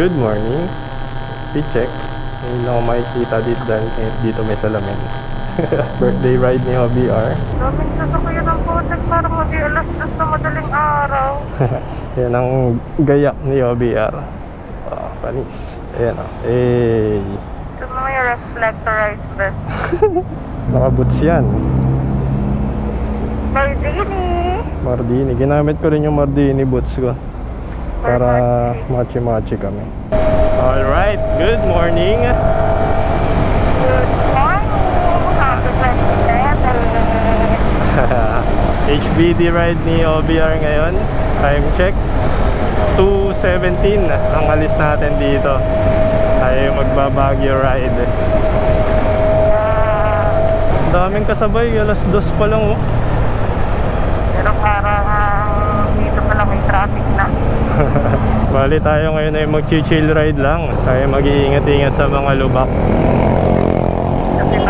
Good morning. I-check. Hindi na ako makikita dito dahil dito may salamin. Birthday ride ni OBR. Daming sasakyan ng putik, parang mag-i-alas na madaling araw. Yan ang gayak ni OBR. Panis. Ayan o. Hey. Ito na may reflectorized vest. Nakaboots yan. Mardini! Mardini. Ginamit ko rin yung Mardini boots ko. Para machi-machi kami. Alright. Good morning. Good morning! Happy 27! HBD ride ni OBR ngayon. Time check 2:17 ang alis natin dito. Tayo magbabagyo ride. Daming kasabay, alas 2 pa lang oh. Pero parang dito pala may traffic na. Bali tayo ngayon ay mag-chill ride lang. Tayo mag-iingat-ingat sa mga lubak. Kasi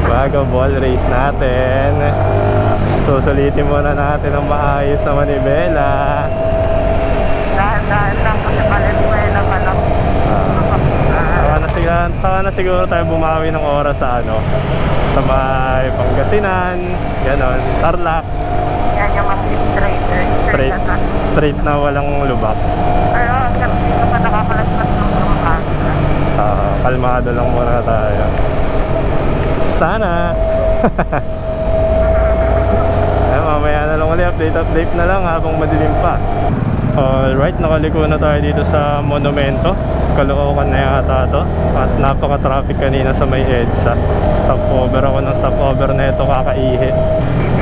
Bago ball race natin. Susulitin muna natin ang maayos na manibela. dahan-dahan lang kasi Valenzuela pa lang. Saka na siguro tayo bumawi ng oras sa sa may Pangasinan, ganon, Tarlac. Yan yung mga Straight na walang lubak. Pero hanggang dito pa nakakalaspas ng Pampanga. Kalmado lang muna tayo. Sana. Mamaya na lang ulit, update na lang habang madilim pa. Alright, nakaliko na tayo dito sa Monumento. Caloocan na yata to. At napaka-traffic kanina sa may EDSA. Stopover ako ng stopover na ito, kakaihi.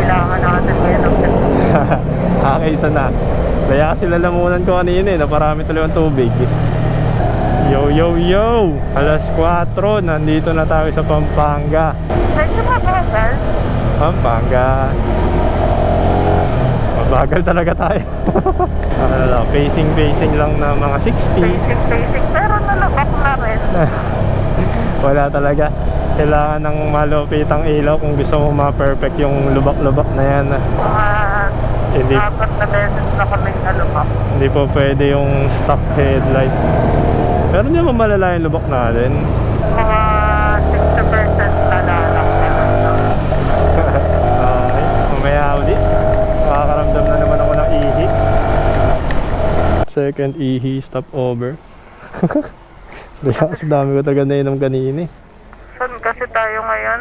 Kailangan natin kayo ng Isa na. Kaya kasi lalamunan ko kanina naparami tuloy ang tubig. Yo yo yo! Alas 4, nandito na tayo sa Pampanga. Medyo mabagal. Pampanga. Mabagal talaga tayo. Pacing lang na mga 60. Basic, pero nalabak na rin. Wala talaga. Kailangan ng malupitang ilaw kung gusto mo ma-perfect yung lubak-lubak na yan. Mga apat na beses na kami nalabak. Hindi po pwede yung stock headlight. Pero hindi mo malala yung lubak natin. Mga 60% na lang. Okay, mamaya ulit. Makakaramdam na naman ako ng ihi. Second ihi stopover. Kasi dami ko talaga nainom kanina. Saan kasi tayo ngayon?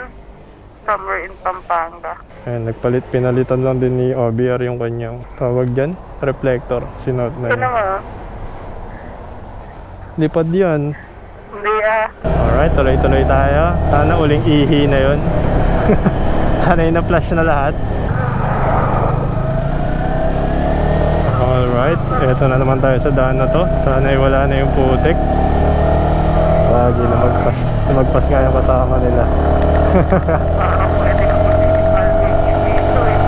Somewhere in Pampanga. Ayan, pinalitan lang din ni OBR yung kanyang tawag dyan, reflector. Sinuot na Ito yun. naman. Lipad yan. Hindi Alright, tuloy-tuloy tayo. Sana uling ihi na yun. Sana na-flash na lahat. Alright, eto na naman tayo sa daan na to. Sana ay wala na yung putik. Lagi na magpas nga yung kasama nila. Parang pwede ka mag-i-alvin dito eh.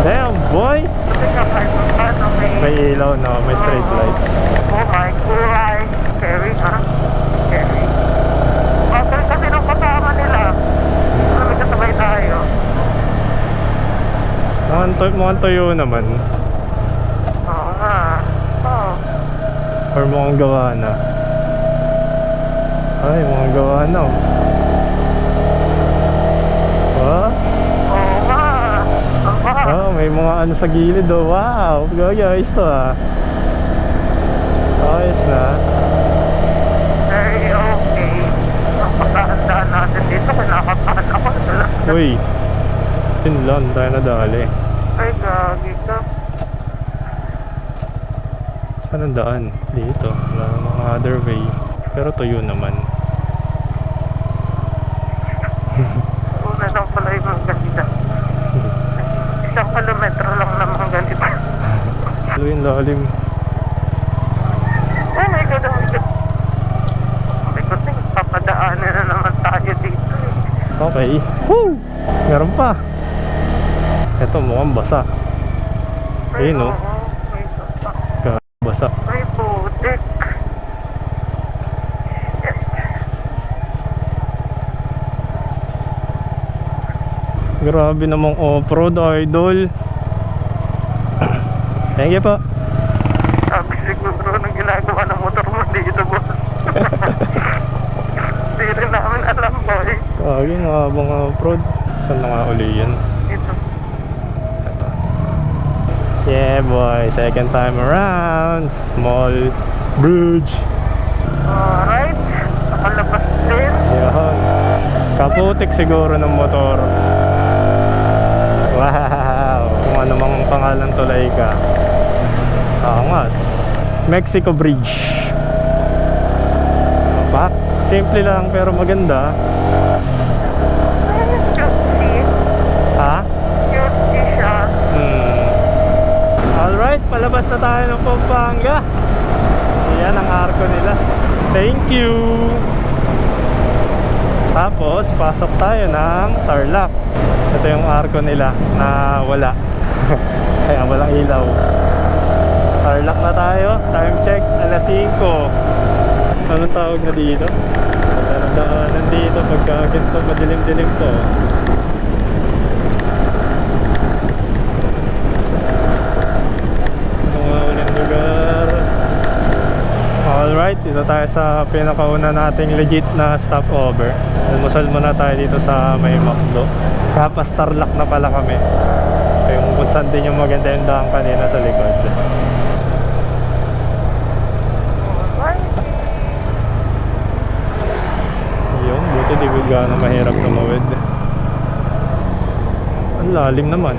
Damn boy! Kasi kahit paano May ilaw na, may street lights. Buhay. Scary ha? Scary. Okay kasi nung kasama nila. May kasabay tayo. Mukhang tuyo naman. Oo nga. Oo. Or mukhang gawa na. Ay, mukhang gawa na oh. Oo nga. May mga sa gilid oh. Wow, ayos to ah. Ayos na. Very okay. Ang pagkahandaan natin dito, kinakabahan ako. Uy, pinlan tayo na dali. Ay, gagi ka. Saan ang daan? Dito, wala namang other way. Pero tuyo naman. Una lang pala yung mga ganito. 1 kilometro lang naman ganito. Ano yung lalim? Oh my God, oh my God. Oh my God, papadaanan na naman tayo dito. Okay. Woo! Meron pa. Ito mukhang basa. Ayun oh. May basa. Basa. Ay, putik. Grabe namang off-road idol. Thank you po. ginagawa ng motor mo dito, boss. Hindi rin namin alam, boy. Kagi nga mga off-road. Saan na nga uli yun? Ito. Yeah boy, second time around. Small bridge. Alright. Nakalabas din. Yun. Kaputik siguro ng motor. Wow. Kung ano mang pangalan tulay ka. Angas. Mexico Bridge. Pak. Simple lang pero maganda. Ay, cute. Ha? Cute siya. Alright, palabas na tayo ng Pampanga. Yan ang arko nila. Thank you. Tapos, pasok tayo ng Tarlac. Ito yung arko nila na wala. Kaya walang ilaw. Tarlac na tayo. Time check, alas 5. Anong tawag na dito? Daanan dito pagka ganito madilim-dilim to. Mga uling lugar. Alright, dito tayo sa pinakauna nating legit na stopover. Almusal muna tayo dito sa may McDo. Kapas Tarlac na pala kami. Yung kung saan din yung maganda yung daan kanina sa likod. Yun, buti di ko gano'ng mahirap tumawid. Ang lalim naman.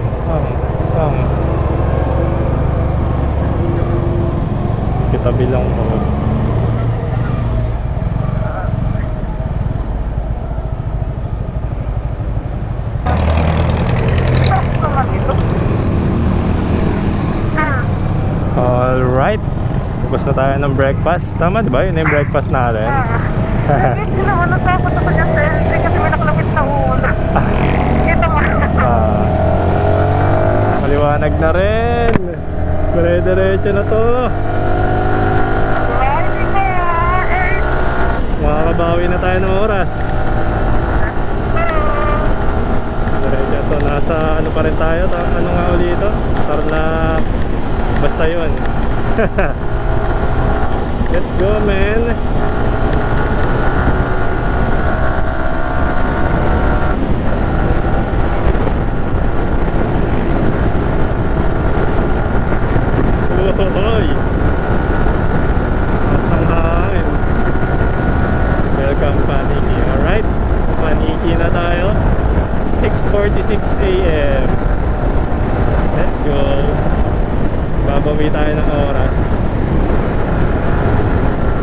Kitabi lang ako. Alright. Tapos na tayo ng breakfast. Tama diba? Yun na yung breakfast natin. Hindi naman natakot ako dyan sa LC kasi may nakalapit na ulo. Ito nga. Maliwanag na rin. Dire-diretso na to. Makakabawi na tayo ng oras. Diretso to. Nasa ano pa rin tayo? Ano nga ulit ito? Tarlac. Basta yun. Let's go, man. Hoy! Masang hangin. Welcome, Paniki. Alright, Paniki na tayo. 6:46 AM. Let's go. Babawi tayo ng oras.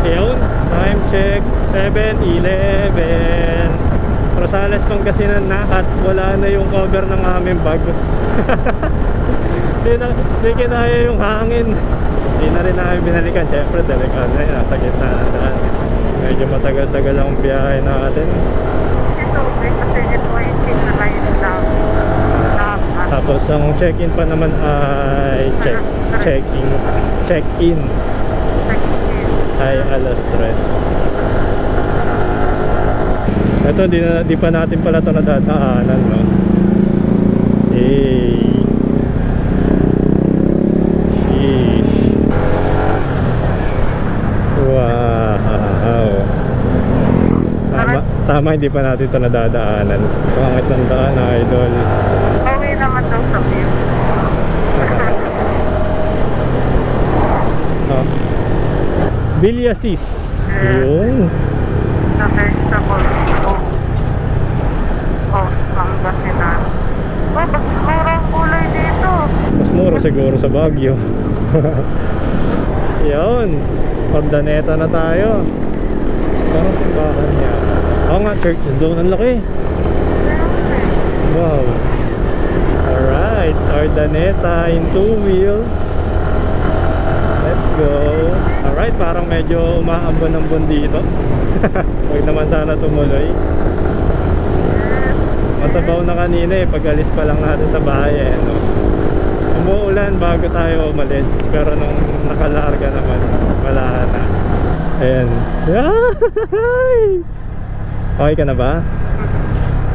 Yun, time check 7:11. Rosales, Pangasinan na at wala na yung cover ng aming bag. Hindi kinaya yung hangin. Hindi na rin namin binalikan. Siyempre, delikado na yun. Nasa gitna na daan. Medyo matagal-tagal ang biyahe natin. Ito, kasi ito ay kinalayin lang. Tapos ang check-in pa naman ay check-in ay alas 3. Ito, di pa natin pala ito nadadaanan, no? Wow. Tama, hindi pa natin ito nadadaanan. Pangit ng daan, idol. Pauwi naman daw sa view. Villasis. Yun. Sa vegetable. Pangasinan. Mas mura ang kulay dito. Mas mura siguro sa Baguio. Yun. Ordaneta na tayo. Parang simbahan niya. Oo nga, church zone. Ang laki. Wow. Alright. Ordaneta in 2 wheels. Let's go. Alright, parang medyo umaambon-ambon dito. Huwag naman sana tumuloy. Masabaw na kanina eh, pag alis pa lang natin sa bahay eh, no? Umuulan bago tayo umalis, pero nung nakalarga naman, wala na. Ayan. Okay ka na ba?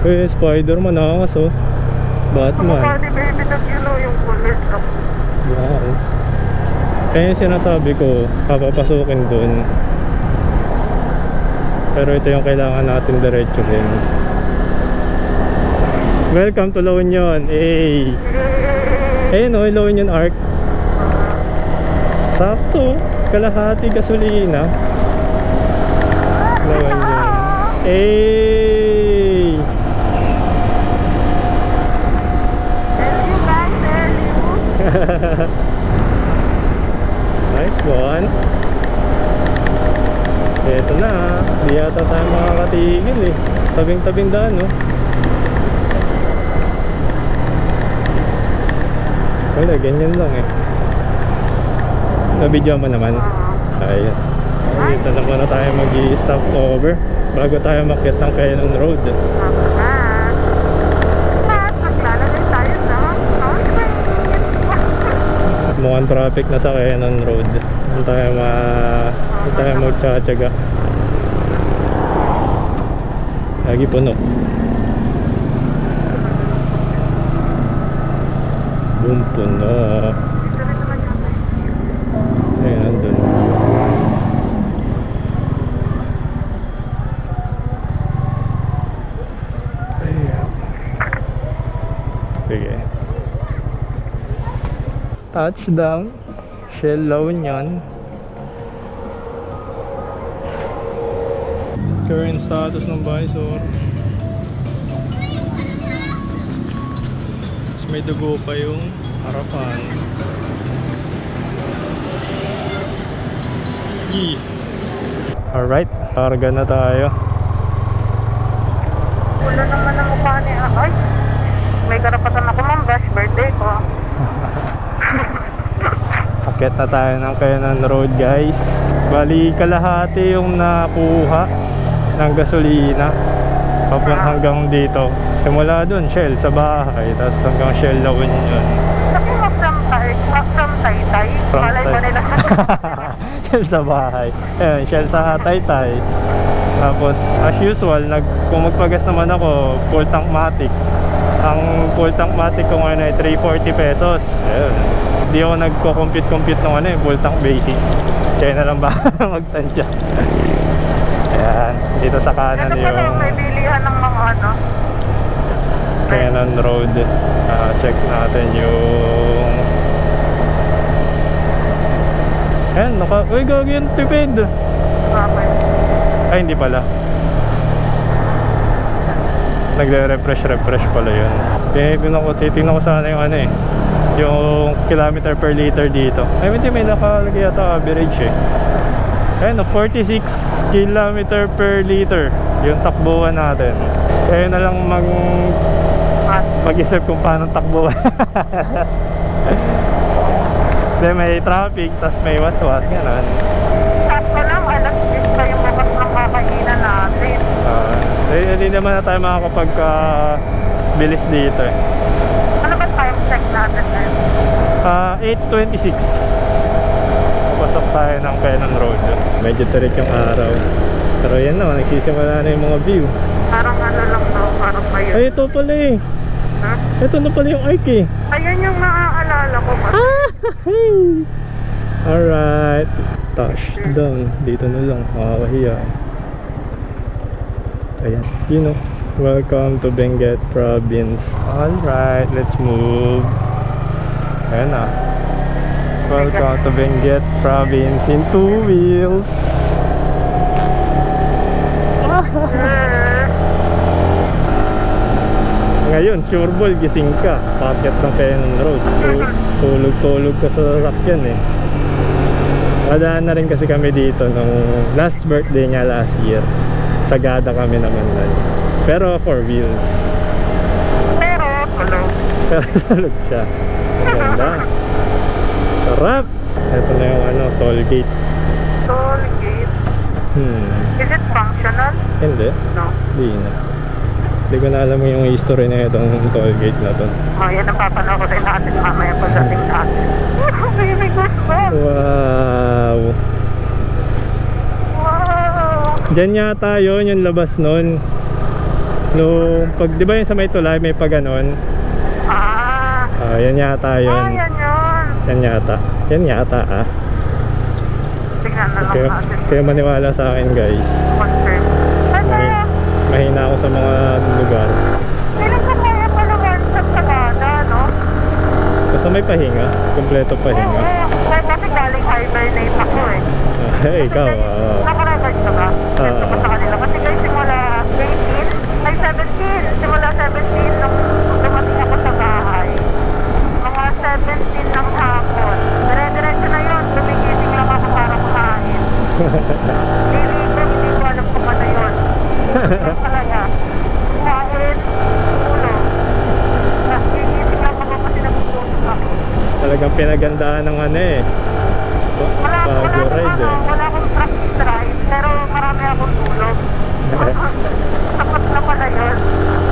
Uy, Spider-Man ako so. Batman. Kumukha ni baby nag-ilo yung kulay. Wow. Kaya yung sinasabi ko, papapasukin dun. Pero ito yung kailangan natin diretsuhin. Welcome to La Union. Hey. Ayun o, La Union Arc. Sakto. Kalahati gasolina. La Union. Hey. Tell you guys, tell you. Nice one. Ito na. Di yata tayo makakatigil eh. Tabing-tabing daan no. Wala, ganyan lang eh. Nabidyo mo naman. Ayun. Dito na muna tayo mag-i-stop over bago tayo makyat ng Quezon Road. Maglalagay tayo na. Mukhang traffic na sa Quezon Road. Hindi tayo magtsatsaga. Lagi puno. Boom, puno. Ayun, nandun. Ayan. Sige. Touchdown. Shell La Union. Current status ng visor. Tapos may dugo pa yung harapan. Yee. Alright, karga na tayo. Wala naman ang mukha niya. Ay, may karapatan ako mambash. Birthday ko. Akit na tayo ng Quezon Road guys. Bali kalahati yung nakuha ng gasolina hanggang dito. Simula dun Shell sa bahay, tapos hanggang Shell La Union. Sabi mo from Taytay. Malay ba nila? Shell sa bahay. Ayun, Shell sa Taytay. Tapos as usual, kung magpagas naman ako, full tank matic. Ang full tank matic ko ngayon ay 340 pesos. Ayun. Hindi ako nagko-compute ng full tank basis. Kaya na lang ba magtansya. Ayan, dito sa kanan Ito pala yung may bilihan ng mga ano. Quezon Road. Check natin yung... Ayan, uy, gagi yung tipid. Okay. Ay, hindi pala. Nagre-refresh pala yun. Titignan ko sana yung yung kilometer per liter dito. Ay, hindi, may nakalagay yata average eh. Ayun, 46 kilometer per liter yung takbuhan natin. Kaya na lang mag-isip kung paano takbuhan. Then may traffic, tas may waswas, gano'n. Sakto lang, alas 10 pa yung bukas ng kakainan natin. Hindi naman na tayo makakapag-bilis dito eh. Ano ba time check natin eh? 8:26. Pasok tayo ng Quezon Road. Medyo tarik yung araw. Pero yan naman, nagsisimula na yung mga view. Parang ano lang daw, parang kayo. Ay, ito pala eh. Huh? Ito na pala yung arc eh. Ayan yung naaalala ko pa. Alright. Touchdown. Dito na lang. Makakahiya. Ayan. You know. Welcome to Benguet Province. Alright. Let's move. Ayan na. Welcome to Benguet Province in 2 wheels. Ngayon, sure ball, gising ka. Paket ng Quezon Road. Tulog-tulog ka sa sasakyan eh. Nadaan na rin kasi kami dito nung last birthday niya last year. Sagada kami naman nun. Pero 4 wheels. Pero, tulog. Pero tulog siya. Maganda. Sarap! Ito na yung toll gate. Toll gate. Is it functional? Hindi. No. Hindi na. Hindi ko na alam yung history na itong toll gate na to. Oh, yan ang papanood rin natin mamaya pagdating natin. May gusto. Wow! Wow! Diyan yata yun, yung labas nun. Nung, di ba yung sa may tulay, may pa ganon? Ah! Yan yata yun. Ah, yan yun. Yan yata. Yan yata ah. tingnan na lang Kaya, natin. kaya maniwala sa akin guys. Confirm. Mahina, mahina ako sa mga lugar. Feeling ko kaya pa naman sa Sagada, no? Basta may pahinga, kompleto pahinga. Kaya kasi galing hibernate ako eh. Ikaw, Nakarecord ka ba? Ito ko sa kanila. Kasi guys, simula 18, ay 17. Simula 17 nung dumating ako sa bahay. Mga 17 ng hapon. Dire-diretso na yun. Tumigising lang ako para kumain. Hindi ko alam kung ano yun. Yung talaga. Kumain, tulog. Tapos gigising lang ako kasi nagtutulog ako. talagang pinagandaan ng ano eh. Baguio ride eh. Wala akong practice drive, pero marami akong tulog. Sapat na pala yun.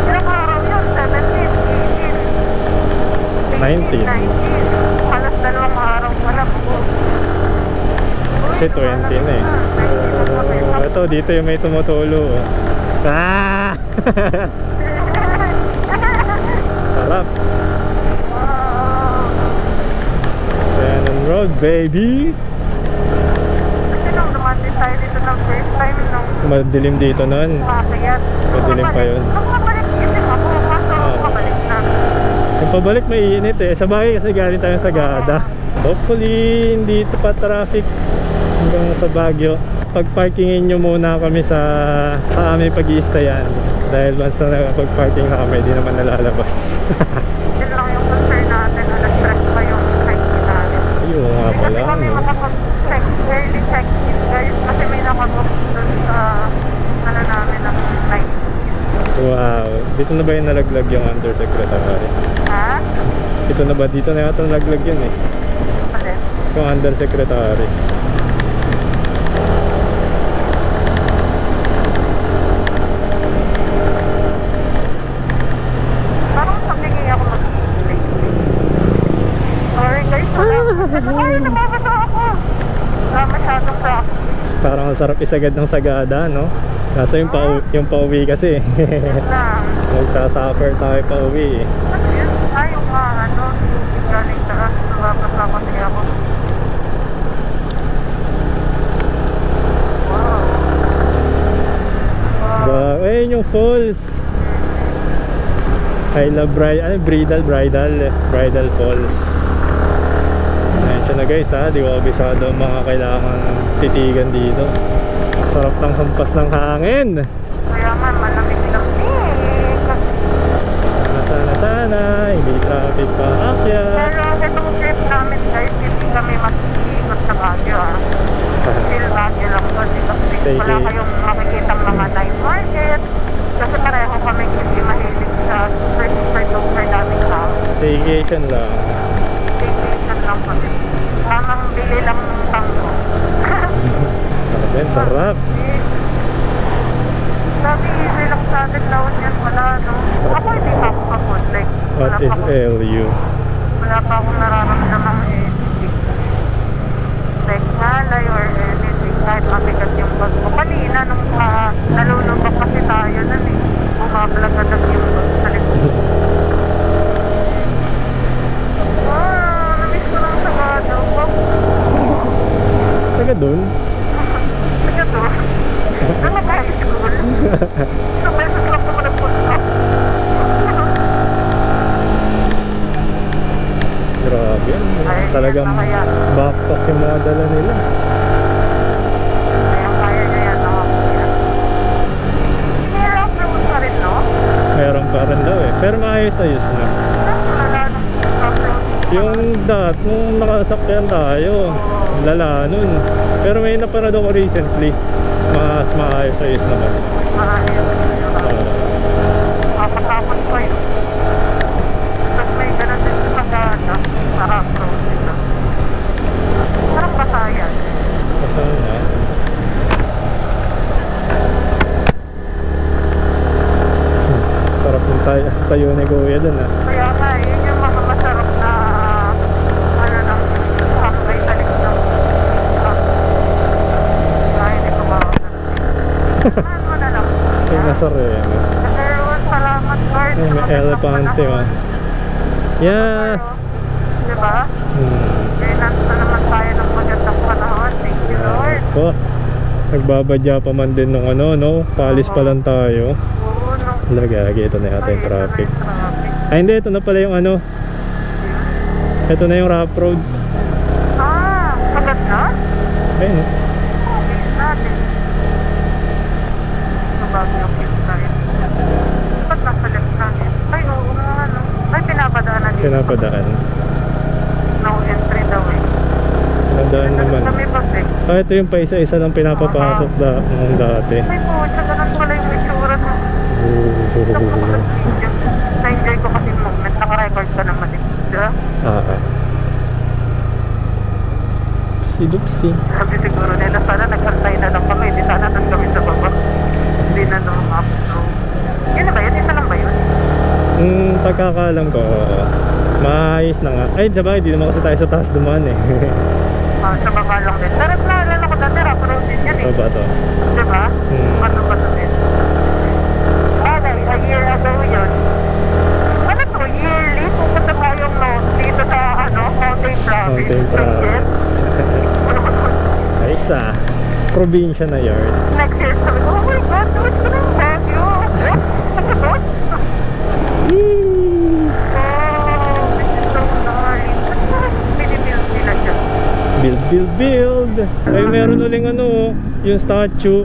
Ilang araw yun? 17, 18, 19. Halos 2 araw pala po. Kasi 20 na eh. Ito, dito yung may tumutulo. Ah! Sarap. Shannon Road, baby! Kasi nung dumating tayo dito ng first time nung Madilim dito nun. makakayat. Madilim pa yun. Nung mabalik isip ako, kaso mabalik na. Yung pabalik may init eh. Sa bagay kasi galing tayo sa Sagada. Hopefully hindi ito pa traffic hanggang sa Baguio. Pag-parkingin nyo muna kami sa aming pag-i-stayan. Dahil once na pag-parking na kami, di naman nalalabas. Yun lang yung concern natin na na-stress pa yung check-in natin. Ayun nga pala. Kasi kami No? makapag-check, early check-in guys. Kasi may nakapag dun sa ano namin ng night. Wow. Dito na ba yung nalaglag yung undersecretary? Ha? Dito na ba? Dito na yata nalaglag yun eh. Alin? Yung undersecretary. Parang sabihin ako mag-i-play. Sorry guys. Ay, nababasa ako. Wala masyadong traffic. Parang ang sarap isagad ng Sagada, no? Kaso yung pauwi kasi. Yun lang. Magsasuffer tayo pauwi eh. Ano yun? Ay, yung ano, galing taas. Nababasa kasi ako. Wow. Wow. Wow, ayun yung falls. I love Bridal Falls. Ayan siya na guys ha, di ko abisado ang mga kailangan titigan dito. Sarap ng hampas ng hangin. Kaya nga, malamig lang Sana, hindi traffic pa akyat. Pero itong trip namin guys, hindi kami mag-iikot sa Baguio Still Baguio lang to. Kasi wala kayong makikita mga night market. Kasi pareho kami hindi mahilig sa super daming tao. Staycation lang. Vacation lang kami. Mamang bili lang ng tango. Ayan, sarap. Sabi, relax sa atin laon yan wala, no? Ako hindi pa ako kapod. Like, What is LU? wala pa akong nararamdaman anything. Like, ngalay or anything. Kahit mabigat yung bag ko. Kanina, nung nalulubak kasi tayo nun eh. Bumablagadag yung bag sa likod. Namiss ko lang sa Sagada. Taga dun? Sige to. Ano ba high school? Sa beses lang naman nagpunta. Grabe. Ay, Talagang yan na kaya. backpack yung mga dala nila. Kaya niya yan, no? May rock road pa rin, no? Meron pa rin daw eh. Pero maayos-ayos na. Wala nung rock road. Yung nung nakasakyan tayo, lala nun. Pero may napanood ako recently. Mas maayos-ayos naman. Maayos. Kapatapos pa yun. Tapos may ganun din sa Sagada. Sa rock road dito. Parang Basayan. Sana. Sarap yung tayo ni Kuya dun ah. Kaya nga, yun yung mga masarap na ano ng hangay sa likod ng truck. Ay, hindi ko makakarating. Saan mo na lang? Ay, nasa rin. Pero salamat Lord. Ay, may elepante ah. Yeah. Diba? Kaya nasa naman tayo ng magandang panahon. Thank you Lord. Oh, nagbabadya pa man din nung ano, no? Paalis pa lang tayo. Oo, no. Lagagi, ito na yata Ay, yung traffic. ito na yung traffic. Ay, hindi. Ito na pala yung ano. Ito na yung rough road. Ah, agad na? Ayun, no? Okay, natin. Ito bago yung pintahin. Ba't nasa left namin? Ay, oo nga, ano. Ay, pinapadaanan dito. Pinapadaan. No entry daw eh. Nadaan naman. Kami ba eh? Ah, ito yung pa isa-isa lang pinapapasok nung dati. Ay po, tsaka ganun pala yung itsura na. Na-enjoy ko kasi yung moment. Naka-record ka naman eh. Diba? Dupsi. Sabi siguro nila, sana nag-antay na lang kami. Di sana doon kami sa baba. Hindi na nung upload. Yun na ba yun? Isa lang ba yun? Pagkakalam ko, oo. Maayos na nga. Ay, diba, hindi naman kasi tayo sa taas dumaan eh. Ah, sa baba lang din. Pero naalala ko dati, rough din yan eh. Ano ba to? Diba? Ano ba to din? A year ago yun. Ano to? Yearly? Pupunta tayong dito sa Mountain Province. Mountain Province. Ay, isa. Probinsya na yun. Next year, sabi ko, oh my God, tuwid ko ng Baguio. Ano to? Yee! Oh, this is so nice. Binibuild nila dyan. Build. Ay, meron uling ano, yung statue.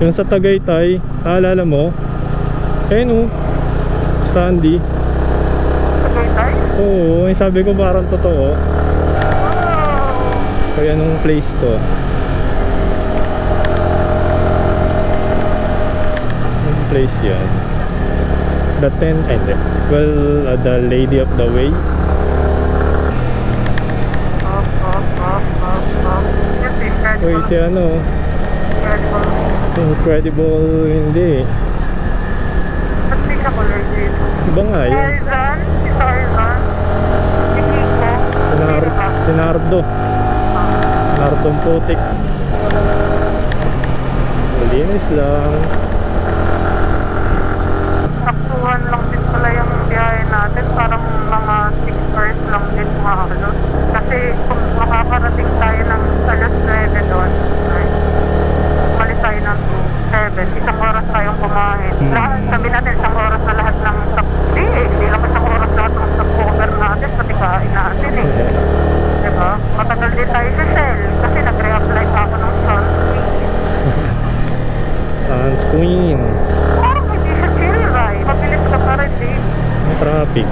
Yung sa Tagaytay. Naalala mo? Ayun, Sandy. Okay, tayo? Oo, yung sabi ko parang totoo. Wow. Kaya anong place to? Anong place yan? The tent, ay hindi. Well, the Lady of the Way. Up. Yes, incredible. Uy, si ano? Incredible. Si Incredible, hindi. Ba't di siya color dito? Iba nga yun. Tarzan? Si Tarzan? Si Kiko? Si Nardo. Nardong putik. Malinis lang. Saktuhan lang din pala yung biyahe natin. Parang mga 6 hours lang din halos. Kasi kung makakarating tayo ng alas 9 doon, ay, umalis tayo ng 7, isang oras tayong kumain. Lahat, sabi natin, isang oras na lahat ng hindi lang isang oras lahat ng stopover natin, pati kain natin eh. Diba? Matagal din tayo sa Shell kasi nag-reapply pa ako ng sunscreen. Sunscreen. Parang hindi siya chill ride. Mabilis ka pa rin eh. May traffic.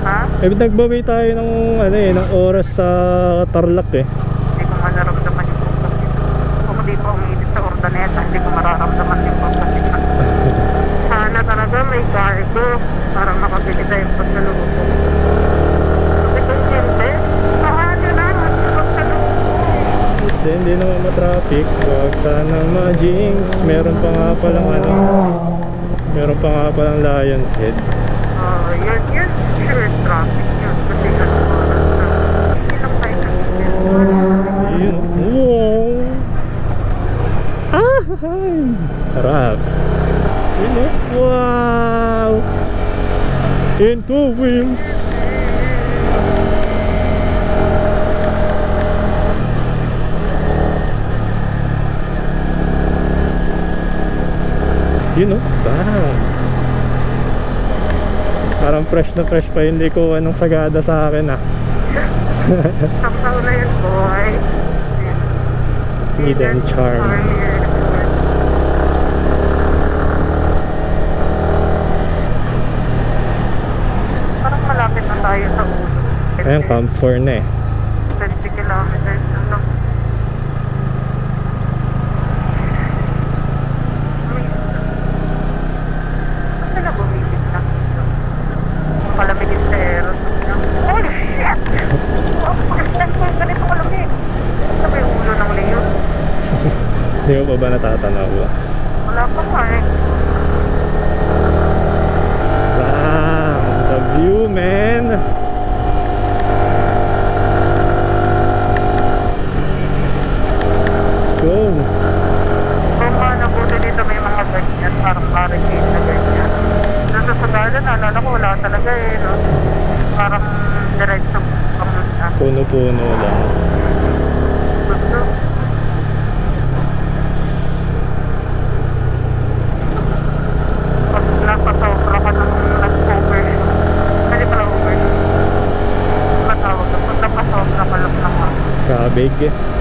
Ha? Eh, nagbawi tayo ng, ng oras sa Tarlac eh. Hindi ko mararamdaman yung pagkasin. Kung hindi pa umiinit sa Ordaneta, hindi ko mararamdaman yung pagkasin. Sana talaga may cargo para makabili tayong pagkalubog. Sabi ko hindi. Paano na? Pagkalubog. Kasi hindi naman matraffic. Huwag sana ma-jinx. Meron pa nga palang Lion's Head. Yun. Sure, traffic yun. Kasi ano oras na. Hindi lang tayo nag-isip. Ayun. Wow! Ah! Harap. Yun oh. Wow! In 2 wheels. Yun oh. Bang! Parang fresh na fresh pa yung likuan ng Sagada sa akin ah. Saksaw na yun, boy. Hidden charm. Parang malapit na tayo sa ulo. Ayan, Camp 4 na eh. 20 kilometers na lang. Ano na bumibig na? Palamigin sa Eros. Holy shit! Ganito kalamig. Sabi yung ulo ng Leo. Hindi mo pa ba natatanaw? Wala pa nga eh. Wow! The view, man! Let's go! Kung nabuti dito may mga ganyan, parang barricade na ganyan. Doon sa Sagada, naalala ko wala talaga eh, no? Parang diretso pamunta. Puno-puno lang. Gusto. Babig.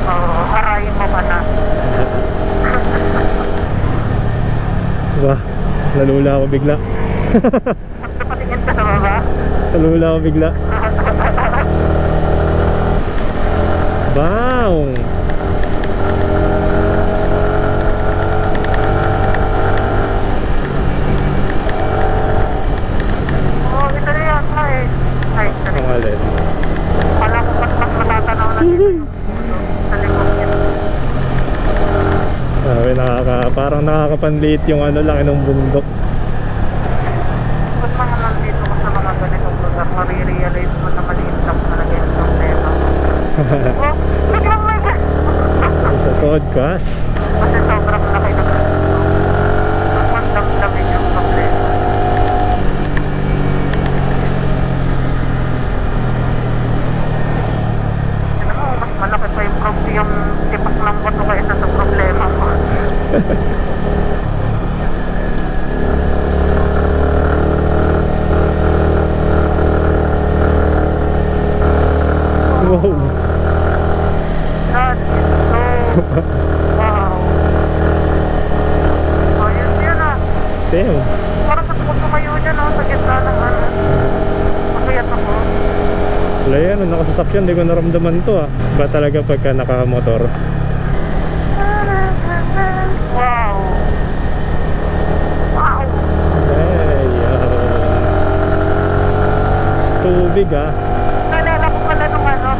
Oo, harayin mo ka na. Wah, nalula ako bigla. Patingin ka sa baba. Nalula ako bigla. Wow! Oo, ito na yata eh. Ay, sorry. Ang alin. Kala ko mas matatanaw na dito yung puno sa likod niya. Sabi, parang nakakapanlit yung ano, laki ng bundok. Ba't mga nandito ka sa mga ganitong lugar, marirealize mo na maliit lang talaga yung problema. Oh, biglang may Sa podcast. kasi sobrang laki ng gusto. Ang mandamdamin yung problema. Ano mo, mas malaki pa yung tipak ng bato kaysa sa problema mo. Wow! That is so... Wow. Ayos yun ah. Damn! Parang gusto ko tumayo dyan oh, sa gitna ng ano. Masayat ako. Wala yan, nung nakasasakyan, hindi ko naramdaman to ah. Ba talaga pagka nakamotor? Wow. Wow. Hey, it's tubig ah. Nalala ko pala nung ano.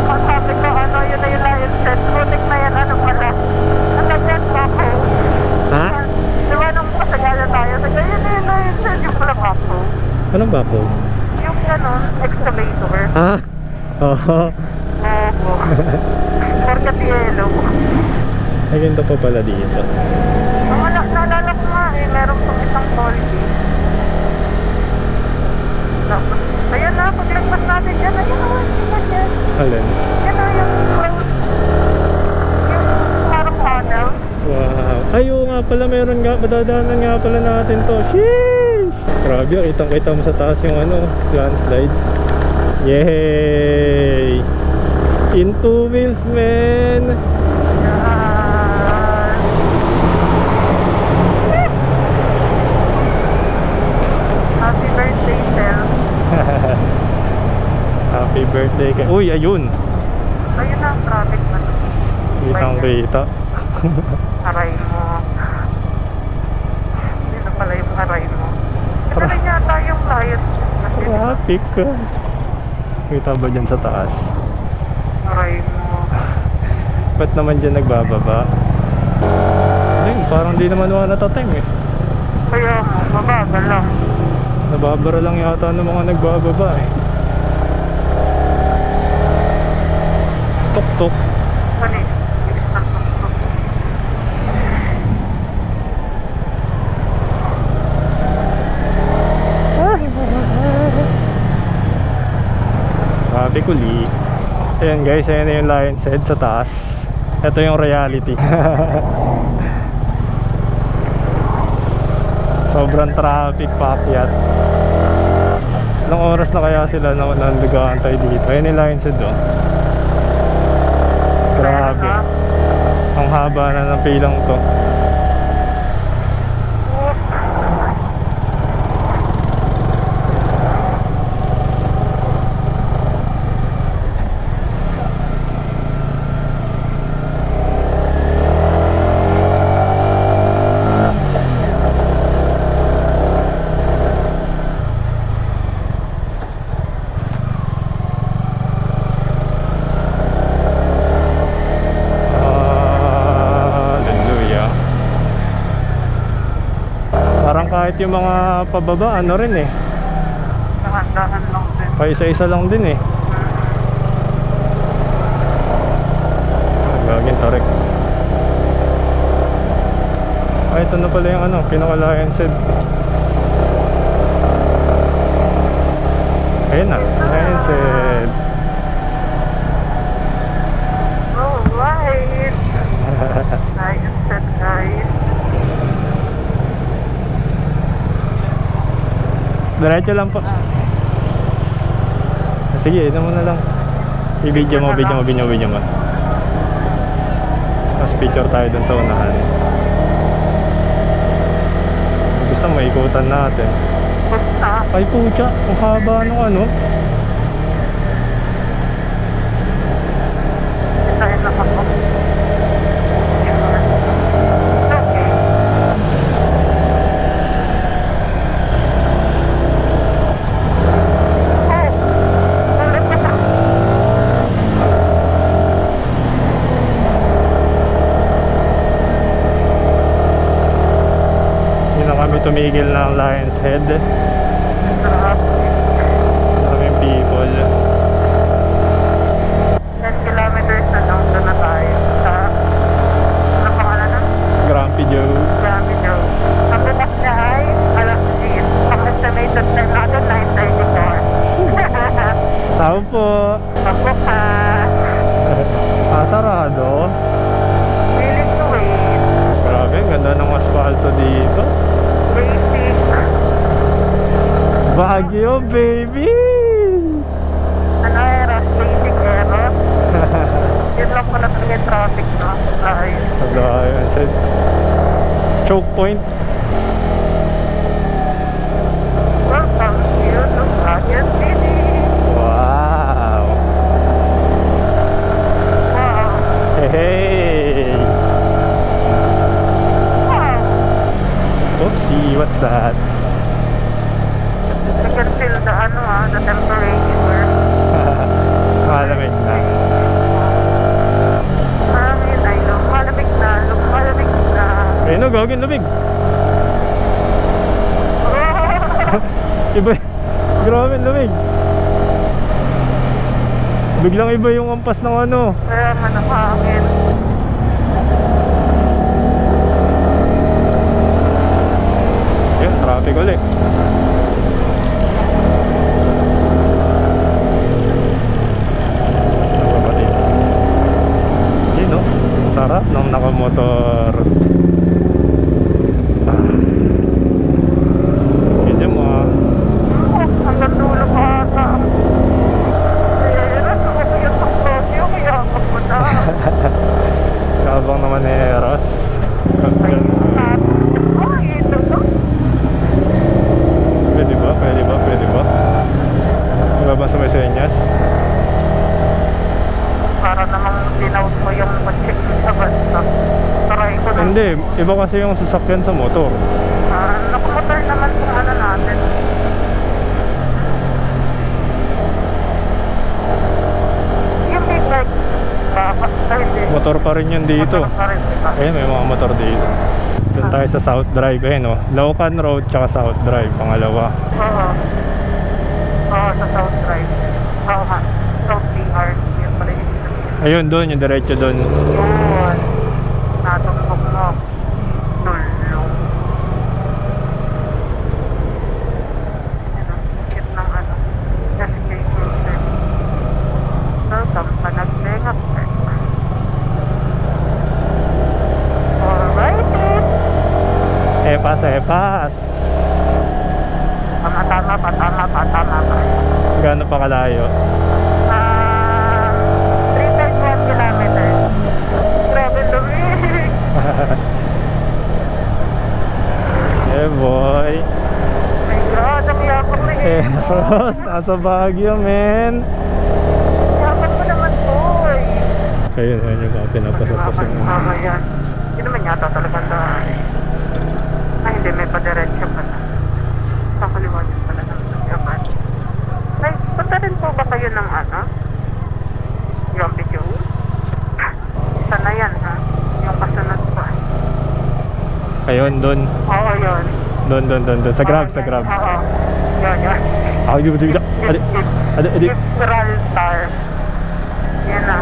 Ang sabi ko ano, yun na yung lion set. Butik na yan, ano pala. Ang ganyan pa ako. Ha? Di ba nung pasagaya tayo? Sabi, yun na yung lion set. Yung pala ako. Anong bako? Yung gano'n, excavator. Ah! Oo. Oo. Porkat yellow. Ay, ganda pa pala dito. Naalala ko nga eh, meron pang isang toll gate. Tapos, ayan na, paglagpas natin dyan, ayun na, tingnan yan. Alin? Yan na yung road. Yung parang tunnel. Wow! Ay, oo nga pala, meron nga, madadaanan nga pala natin to. Sheesh! Grabe, kitang-kita mo sa taas yung ano, landslide. Yay! In two wheels, man! Yan. Happy birthday, Sel. Happy birthday ka. Uy, ayun! Ayun na, traffic na. Kitang-kita. Aray mo. Yun na pala yung aray mo. Ito rin yata yung lion. Traffic ka. Kita ba dyan sa taas? Aray mo. Ba't naman dyan nagbababa? Ayun, parang di naman wala natatime eh. Kaya mo, mabagal lang. Nababara lang yata ng mga nagbababa eh. Tok-tok. Ano eh? Bilis ng tuk-tuk. Sabi ko li. Ayan guys, ayan na yung lion's head sa taas. Ito yung reality. Sobrang traffic, paakyat. Ilang oras na kaya sila nag-aantay dito? Ayan yung lion's head oh. Grabe. Ang haba na ng pilang to. Hallelujah. Parang kahit yung mga pababa, ano rin eh. Dahan-dahan lang din. Paisa-isa lang din eh. Gagawin tarik. Ay, ito na pala yung ano, pinaka-lion's head. Ayun na, lion's head. Alright. Lion set, guys. Diretso lang po. Sige, ina mo na lang. I-video mo, video mo, video mo, video mo. Tapos picture tayo dun sa unahan. Gusto mo, ikutan natin. Basta. Ay pucha, ang haba nung ano. Tayo na ako. Okay. Oh, ulit na. Hindi na kami tumigil ng Lion's Head. Sarap. Maraming people. 10 kilometers na lang doon na tayo sa ano pangalan na? Grumpy Joe. Grabe Joe. Ang bukas niya ay alas 10. Ang estimated time natin 9:34. Tao po. Pagbukas. Sarado. Willing to wait. Grabe, ang ganda ng asfalto dito. Basic. Baguio, baby! Ano eros? Basic eros. Yun lang pala talaga yung traffic no? Ay. Ayun, sa choke point. Welcome to Baguio City. Wow! Wow. Hey! Wow. Oopsie, what's that? I can feel the ano the temperature. Malamig na. Hangin ay lumalamig na, lumalamig na. Ayun no, gagawin lamig. Iba, grabe lamig. Biglang iba yung ampas ng ano. Kaya man ang hangin. Yun, traffic ulit. Yun no, sarap ng nakamotor. Excuse mo ah. Hanggang dulo pa ata. Eros, ako ko yung taksosyo, kaya ako mo na. Kabang naman ni Eros. Ay, ito no? Pwede ba? Pwede ba? Pwede ba? Diba ba sa may senyas? Para namang dinout mo yung pag-check sa basta. Try ko na. Hindi, iba kasi yung sasakyan sa motor. Nakamotor naman kung ano natin. Yung big bike, basta hindi. Motor pa rin yun dito. Motor pa rin, diba? Ayun, may mga motor dito. Doon tayo sa South Drive. Ayun o, Laucan Road tsaka South Drive, pangalawa. Oo. Oo, sa South Drive. Oo nga. South BR. Yun pala yung Ayun, doon, yung diretso doon. yun. Natumbok mo. Tulong. Ano, cute ng ano. SK Cruiser. Welcome pa naglengap. Alrighty. Epas, epas. Tama pa. Gaano pa kalayo? 3.1 kilometers. Grabe lumig. Yeah boy. My God, ang yakap na yun. Eros, nasa Baguio, men. Yakap mo naman, boy. Ayun, ayun yung mga pinapasapos yung Yan. Hindi naman yata talaga sa... Ay, hindi. May padiretso pala. Sa kaliwa din pala ng Japan. Ay, punta rin po ba kayo ng ano? Grumpy Joe? Isa na yan, ha? Yung kasunod pa. Ayun, doon. Oo, yun. Doon. Sa Grab, sa Grab. Oo. Yun. Ah, di. Adi. Gibraltar. Yan na.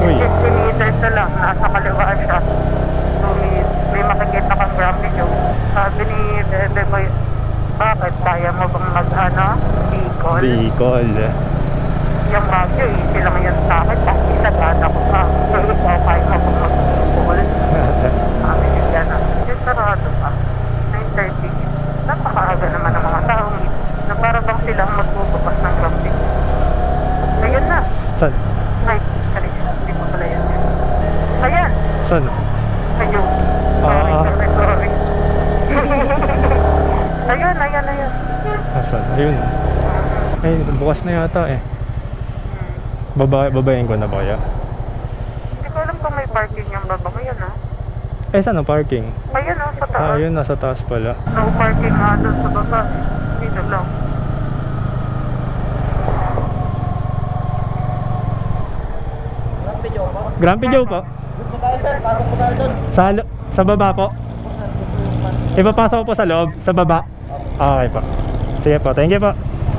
Uy. 50 meters na lang. Nasa kaliwa siya. So, may makikita kang Grumpy Joe. Sabi ni Bebe Boy, bakit? Kaya mo bang mag-ano? Bicol? Bicol. Yung Baguio, easy lang yan sa akin. Bakit isagana ko pa? Pero ikaw, kaya mo bang mag-Bicol? Sabi niya gano'n. Yung sarado pa. 9:30. Napakaaga naman ang mga tao. Na para bang silang magbubukas ng Grumpy. Ngayon na. Saan? Saan? Ayun. Ah. Sorry. Ayun. Asan? Ayun. Ay, bukas na yata eh. Babayin ko na ba kaya? Hindi ko alam kung may parking yung baba ngayon, ha? Eh, saan ang parking? Ayun, sa taas. Ah, yun, nasa taas pala. No parking nga doon sa baba. Dito lang. Grumpy Joe po. Sa baba po. Ipapasok ko po sa loob, sa baba. Okay po. Sige po, thank you po.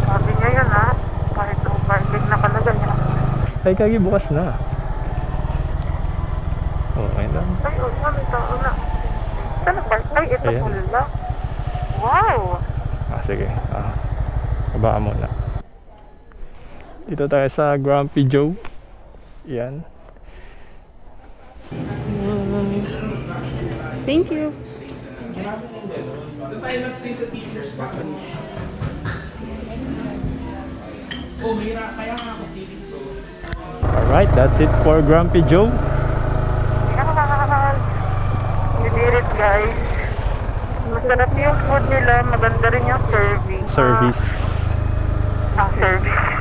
Sabi niya yun, ha? Kahit no parking nakalagay niya. Ay, kagi bukas na. Okay na. Ay, may tao na. Saan ba? Ay, ito Ayan. pula. Wow! Sige. Babaan muna. Dito tayo sa Grumpy Joe. Yan. Thank you. Doon tayo nag-stay sa teacher's pa. Kaya nga ako tinig to. Alright, that's it for Grumpy Joe. Nidirit, guys. Masarap yung food nila. Maganda rin yung service. Service.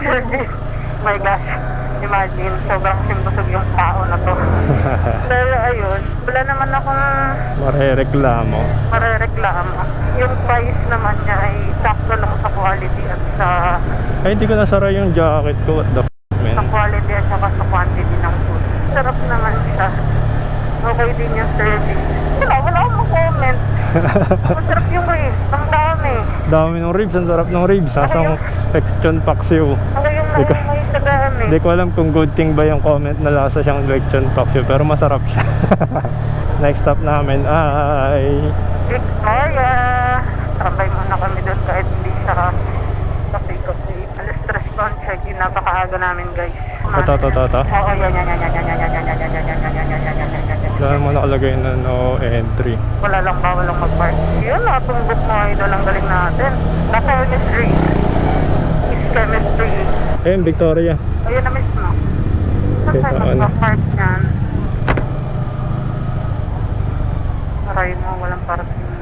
Service. My gosh. Imagine, sobrang simbusog yung tao na to. Pero ayun, wala naman akong Marereklamo. marereklamo. Yung price naman niya ay sakto lang sa quality at sa Ay, hindi ko nasara yung jacket ko. What the f***, man? quality at saka sa quantity ng food. Sarap naman siya. Okay din yung service. Wala akong comment. Masarap yung ribs. Ang dami. Dami ng ribs. Ang sarap ng ribs. Asang lechon paksiw. Ano yung Di ko- may sa dami. Hindi ko alam kung good thing ba yung comment na lasa siyang lechon paksiw. Pero masarap siya. Next stop namin ay Victoria. Tambay muna kami doon kahit hindi siya kasi alas 3 on check-in. Napakaaga namin, guys. Ito. Oo, yan. Dahil mo nakalagay na no entry. Wala lang bawal lang mag-park. Yun na, tumbok mo idol ang galing natin. Nasa chemistry. Is chemistry. Ayun, Victoria. Ayun na mismo. Saan tayo Ano? mag-park niyan? Aray mo, walang parking.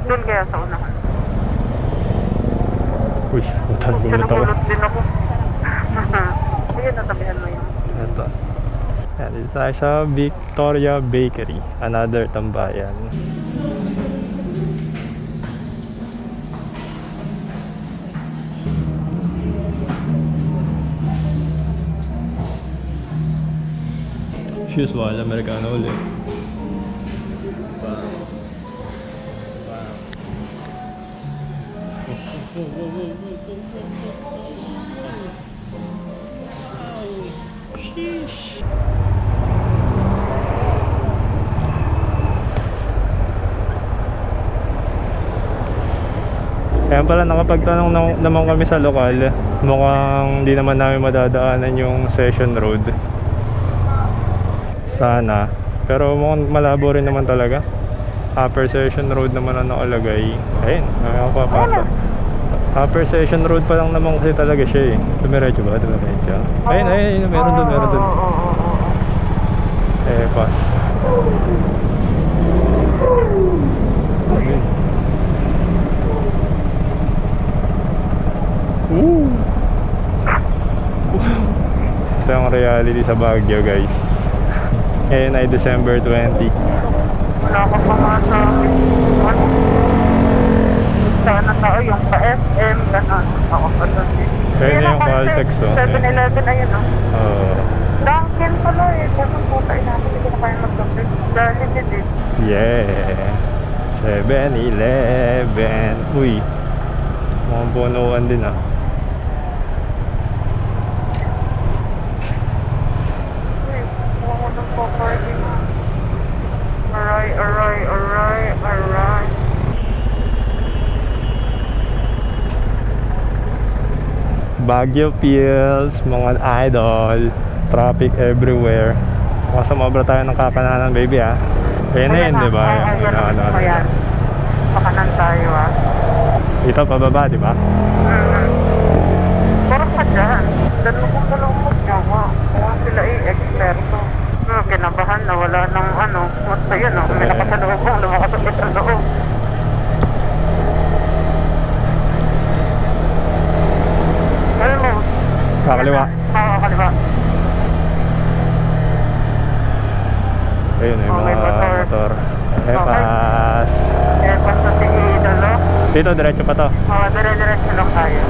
Doon kaya sa unahan. Uy, butan gulat ako. Sinagulot din ako. Ayun, natabihan mo yun. Ito. Yan, dito tayo sa Victoria Bakery. Another tambayan. Usual, Americano ulit. Sheesh. Kaya pala nakapagtanong naman kami sa lokal. Mukhang hindi naman namin madadaanan yung Session Road. Sana. Pero mukhang malabo rin naman talaga. Upper Session Road naman ang nakalagay. Ayun, nakakapasa. Upper Session Road pa lang naman kasi talaga siya eh. Dumiretso ba? Dumiretso. Ayun, meron dun. Eh, pass. Ayun. Ito yung reality sa Baguio, guys. Ngayon ay December 20. Wala ka pa nga sa sana tao yung pa-SM, gano'n. Ako pa doon eh. Ayun na yung Caltex, oh. 7-Eleven, ayun, oh. Oo. Dunkin pala eh. Ganun po tayo namin. Hindi ko na kaya mag-complete. Dahil hindi. Yeah. 7-Eleven. Uy. Mukhang punuan din ah. Uy, kuha ko ng pa-parking. Aray. Baguio feels, mga idol. Traffic everywhere. Baka sumobra tayo ng kakananan, baby ah. Ayan na yun, di ba? Ayan. Pakanan tayo ah. Dito, pababa, di ba? Parang pa dyan. Dalo kong dalawang magjawa. Kung sila eh, eksperto. Kinabahan na wala ng ano. Basta yun, oh. May nakasalubong, lumakasakit ang loob. Ayun mo. Kakaliwa. Oo, kaliwa. Ayun, yung Okay, mga motor. motor. Okay. Pass. Eh, basta si Idolo. Dito, diretso pa to. Oo, dire-diretso lang tayo.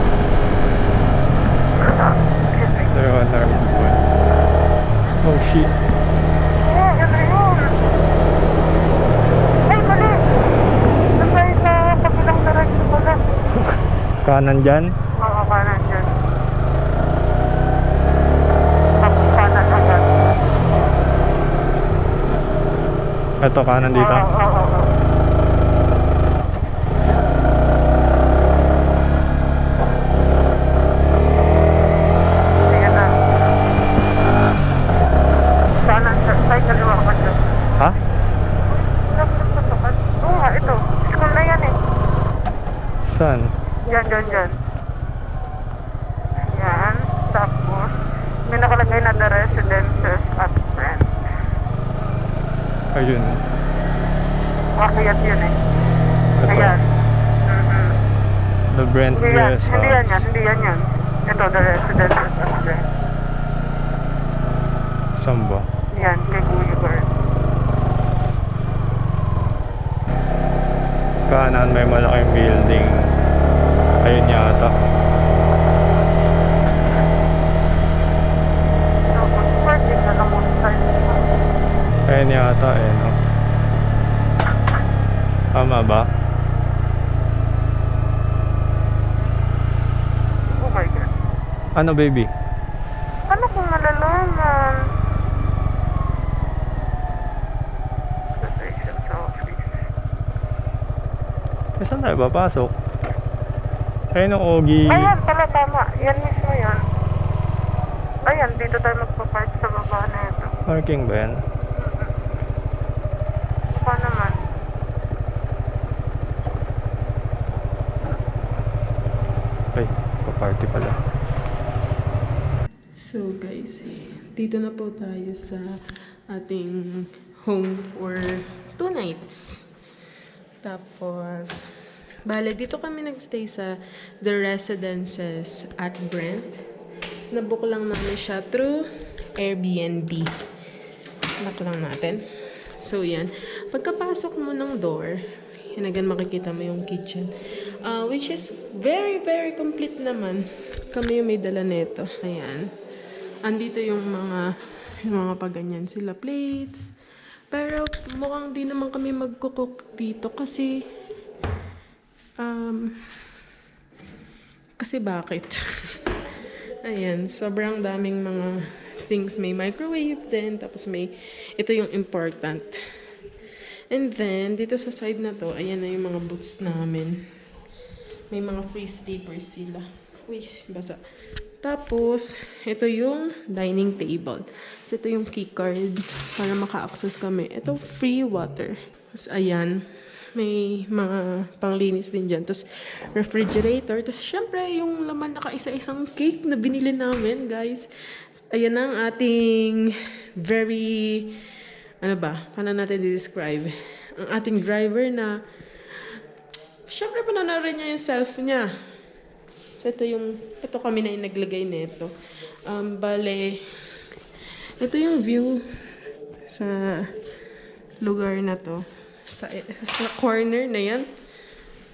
Excuse me. 300. Oh, shit. Oh, yun na yun. Ay, mali. Nasay sa kabilang direction pala. Kanan dyan. Oo, kanan dyan. Tapos kanan agad. Ito, kanan dito. Oo. Sige na. Kanan, tay kaliwa ka dyan. Ha? Wala ko nang tutukan. Oo nga, ito. School na yan eh. Saan? Yan. Yan. Tapos, may nakalagay na the residences at friends. Ayun. Akyat yun eh. Ito. Ayan. The Brent Hindi yan. Rest Hindi yan House. yan. Hindi yan yan. Ito, the residences at friends. Saan ba? Yan, kay Kuya Bird. Kanan may malaking building. Ayun yata. Tapos, parking na lang muna tayo. Ayun yata eh, no? Tama ba? Oh my God. Ano, baby? Ano kung nalalaman? Station office. Eh, saan tayo papasok? Ayun ang Ogie. Ayan pala, tama. Yan mismo yan. Ayan, dito tayo magpapark sa baba na ito. Parking ba yan? Baka naman. Ay, pa-party pala. So guys, dito na po tayo sa ating home for 2 nights. Tapos, bale, dito kami nagstay sa The Residences at Brent. Nabook lang namin siya through Airbnb. Lock lang natin. So, yan. Pagkapasok mo ng door, yan agad makikita mo yung kitchen. Which is very, very complete naman. Kami yung may dala nito. Ayan. Andito yung mga paganyan sila plates. Pero mukhang di naman kami magkukook dito kasi bakit? Ayan, sobrang daming mga things. May microwave din, tapos ito yung important. And then, dito sa side na to, ayan na yung mga boots namin. May mga free sleepers sila. Uy, basa. Tapos, ito yung dining table. So, ito yung keycard para maka-access kami. Ito, free water. Tapos, ayan. May mga panglinis din dyan. Tapos, refrigerator. Tapos, syempre, yung laman naka-isa-isang cake na binili namin, guys. Ayan ang ating very... Ano ba? Paano natin i-describe? Ang ating driver na... Syempre, pananarin niya yung self niya. So, ito kami na yung naglagay nito. Bale, ito yung view sa lugar na to. Sa corner na yan.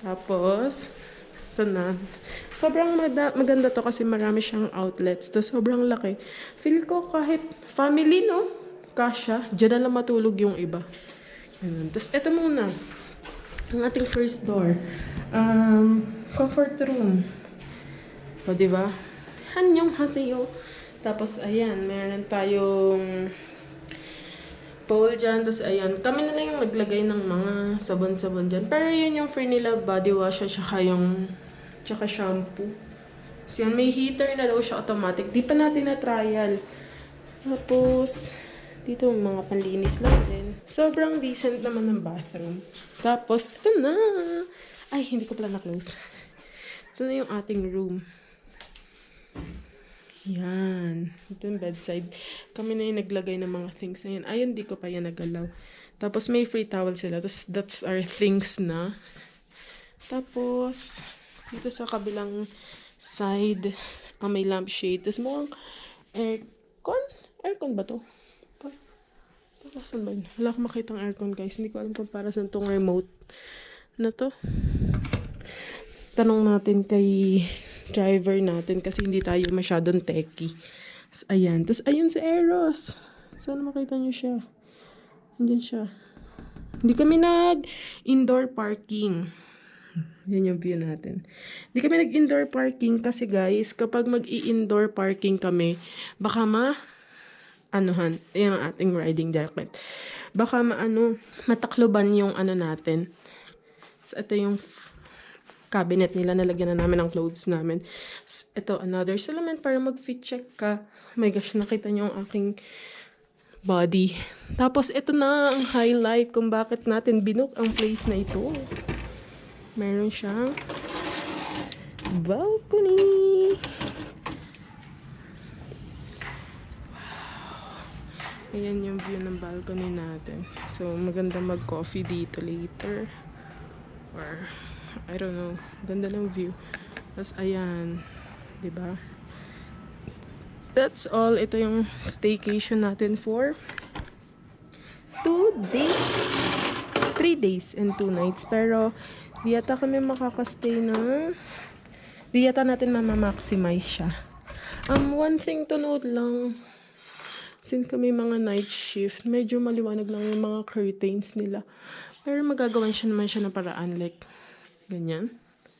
Tapos, ito na. Sobrang maganda to kasi marami siyang outlets. Tapos, sobrang laki. Feel ko kahit family, no? Kasya. Diyan na lang matulog yung iba. Ganun. Tapos, ito muna. Ang ating first door. Comfort room. O, diba? Hanyong haseyo. Tapos, ayan, meron tayong bowl dyan. Tapos, ayan, kami na lang yung naglagay ng mga sabon-sabon dyan. Pero yun yung free nila body wash at tsaka shampoo. So, yan, may heater na daw siya automatic. Di pa natin na trial. Tapos, dito mga panlinis lang din. Sobrang decent naman ng bathroom. Tapos, ito na. Ay, hindi ko pala na-close. Ito na yung ating room. Yan. Ito yung bedside. Kami na yung naglagay ng mga things na yan. Ayun, di ko pa yan nagalaw. Tapos may free towel sila. Tapos that's our things na. Tapos, dito sa kabilang side, may lampshade. Tapos mukhang aircon? Aircon ba to? Saan ba yun? Wala akong makitang aircon, guys. Hindi ko alam kung para saan tong remote na to. Tanong natin kay driver natin kasi hindi tayo masyadong techie. Tapos ayan. Tapos ayan si Eros. Sana makita nyo siya. Andyan siya. Hindi kami nag-indoor parking. Yan yung view natin. Hindi kami nag-indoor parking kasi guys, kapag mag-i-indoor parking kami, baka anuhan, yung ating riding jacket. Baka matakloban yung natin. So, ito yung cabinet nila, nalagyan na namin ang clothes namin. So, ito, another element para mag-fit check ka. Oh my gosh, nakita niyo ang aking body. Tapos, ito na ang highlight kung bakit natin binook ang place na ito. Meron siyang balcony. Ayan yung view ng balcony natin. So, maganda mag-coffee dito later. Or, I don't know. Ganda ng view. Tapos, ayan. Diba? That's all. Ito yung staycation natin for 2 days. 3 days and 2 nights. Pero, di yata kami makakastay na. Di yata natin mamamaximize siya. One thing to note lang, since kami mga night shift, medyo maliwanag lang yung mga curtains nila. Pero magagawan siya naman siya ng paraan. Like, ganyan.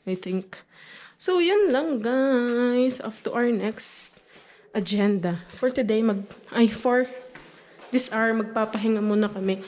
I think. So, yun lang, guys. Off to our next agenda. For today, for this hour, magpapahinga muna kami.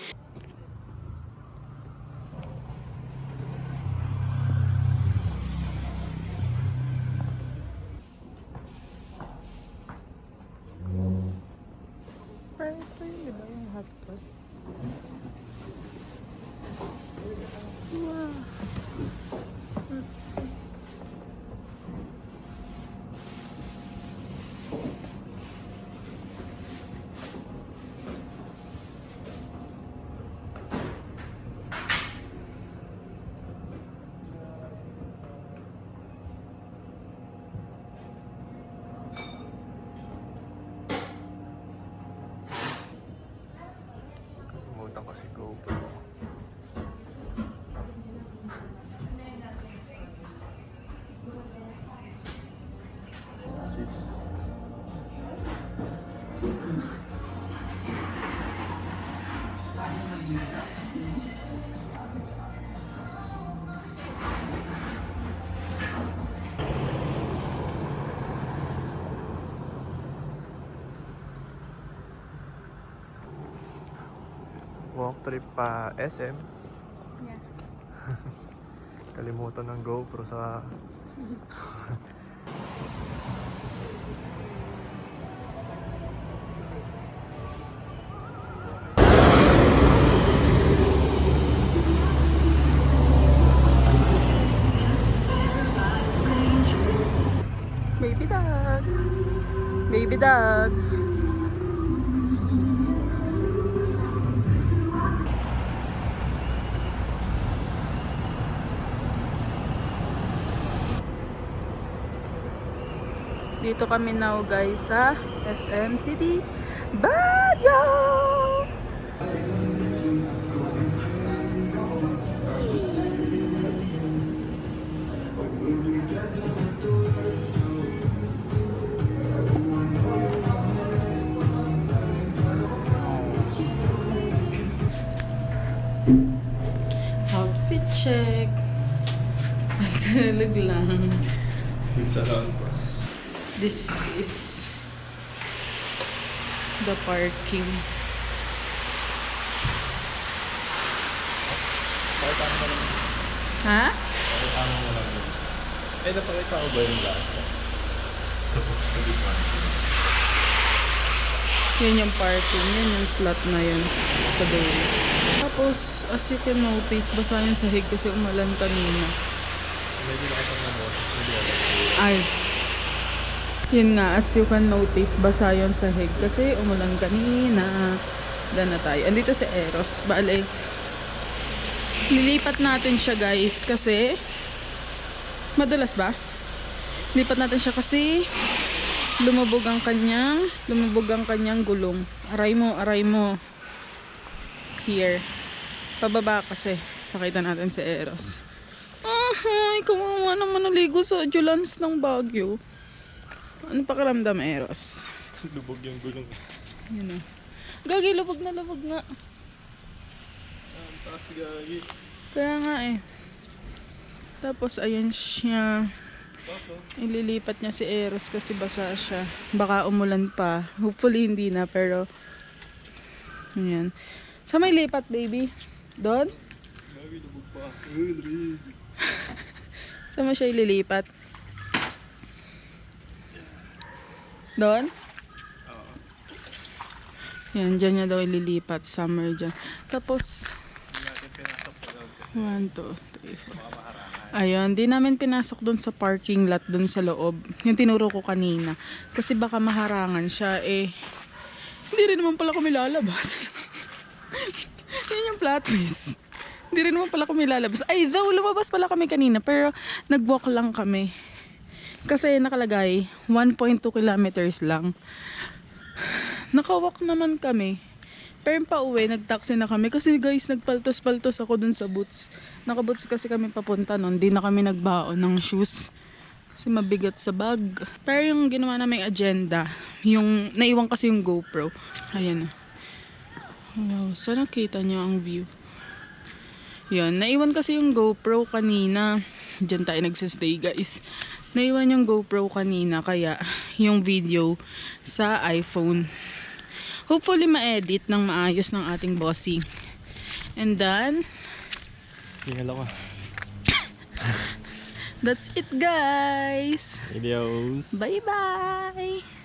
Kalimutan ko si GoPro. Walk trip pa SM. Yeah. Kalimutan ng GoPro sa Baby dog. Baby dog. Dito kami now guys sa SM City Baguio. Outfit check. Matulog lang. sa lampas. This is the parking. Ha? Eh, napakita ko ba yung last time? Supposed to be parking. Yun yung parking, yun yung slot na yun sa dulo. Tapos, as you can notice, basa yung sahig kasi umalan kanina. Medyo nakasang na mo. Hindi alam. Ay, Yun nga, as you can notice, basa yun sa hig. Kasi umulan kanina. Doon na tayo. Andito si Eros. Bale, lilipat natin siya guys. Kasi, madulas ba? Lipat natin siya kasi lumubog ang kanyang gulong. Aray mo. Here. Pababa kasi. Pakita natin si Eros. Ay, kawawa naman naligo sa ambulance ng Baguio. Ano pakiramdam, Eros? Lubog yung gulong. Yun o. Gagi, lubog na. Taas gagi. Kaya nga eh. Tapos, ayan siya. Ililipat niya si Eros kasi basa siya. Baka umulan pa. Hopefully, hindi na. Pero, ayan. Sa may lipat, baby? Doon? Gagi, lubog pa. Saan mo siya ililipat? Doon? Yan, dyan niya daw ililipat. Summer dyan. Tapos, 1, 2, 3, 4. Ayun, di namin pinasok doon sa parking lot doon sa loob. Yung tinuro ko kanina. Kasi baka maharangan siya eh. Hindi rin naman pala kami lalabas. Yan yung plot twist. Hindi rin naman pala kami lalabas. Ay, though, lumabas pala kami kanina. Pero, nag-walk lang kami. Kasi nakalagay, 1.2 kilometers lang. Nakawalk naman kami. Pero pa uwi, nag-taxi na kami. Kasi guys, nagpaltos-paltos ako dun sa boots. Nakaboots kasi kami papunta nun. Di na kami nagbaon ng shoes. Kasi mabigat sa bag. Pero yung ginawa na may agenda, yung naiwan kasi yung GoPro. Ayan. Wow, sana nakita nyo ang view. Yun, naiwan kasi yung GoPro kanina. Diyan tayo nagsistay guys. Naiwan yung GoPro kanina kaya yung video sa iPhone. Hopefully ma-edit ng maayos ng ating bossing. And then, Tingala ko. that's it guys. Videos. Bye bye.